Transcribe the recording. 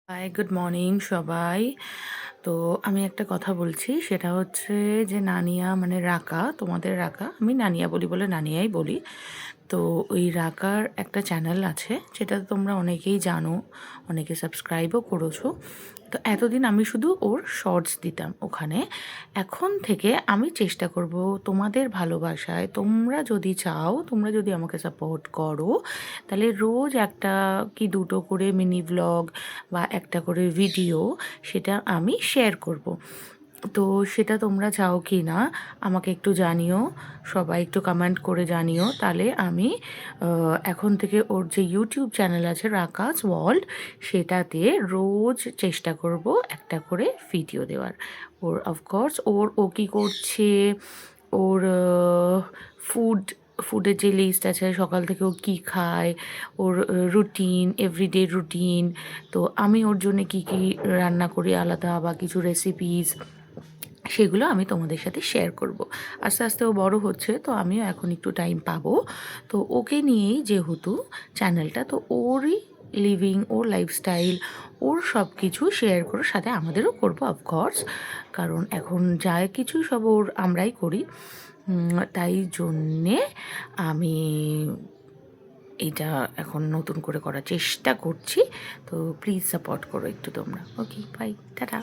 High, good morning সবাই। তো আমি একটা কথা বলছি, সেটা হচ্ছে যে নানিয়া মানে রাকা, তোমাদের রাকা, আমি নানিয়া বলি বলে নানিয়াই বলি। তো ওই রাকার একটা চ্যানেল আছে, যেটা তোমরা অনেকেই জানো, অনেকে সাবস্ক্রাইবও করেছো। তো এতদিন আমি শুধু ওর শর্টস দিতাম ওখানে। এখন থেকে আমি চেষ্টা করব তোমাদের ভালোবাসায়, তোমরা যদি চাও, তোমরা যদি আমাকে সাপোর্ট করো, তাহলে রোজ একটা কি দুটো করে মিনি ভ্লগ বা একটা করে ভিডিও সেটা আমি শেয়ার করব। তো সেটা তোমরা চাও কি না আমাকে একটু জানিও, সবাই একটু কমেন্ট করে জানিও। তাহলে আমি এখন থেকে ওর যে ইউটিউব চ্যানেল আছে রাকাস ওয়ার্ল্ড, সেটাতে রোজ চেষ্টা করব একটা করে ভিডিও দেওয়ার। ওর অফকোর্স ও কী করছে, ওর ফুড ফুডের যে লিস্ট আছে, সকাল থেকে ও কী খায়, ওর রুটিন, এভরিডে রুটিন। তো আমি ওর জন্য কী কী রান্না করি আলাদা, বা কিছু রেসিপিস, সেগুলো আমি তোমাদের সাথে শেয়ার করব। আস্তে আস্তে ও বড় হচ্ছে, তো আমিও এখন একটু টাইম পাবো। তো ওকে নিয়েই যেহেতু চ্যানেলটা, তো ওরই লিভিং, ওর লাইফস্টাইল, ওর সব কিছু শেয়ার করার সাথে আমাদেরও করবো অফকোর্স, কারণ এখন যা কিছু সব ওর আমরাই করি। তাই জন্যে আমি এটা এখন নতুন করে করার চেষ্টা করছি। তো প্লিজ সাপোর্ট করো একটু তোমরা। ওকে, বাই, টাটা।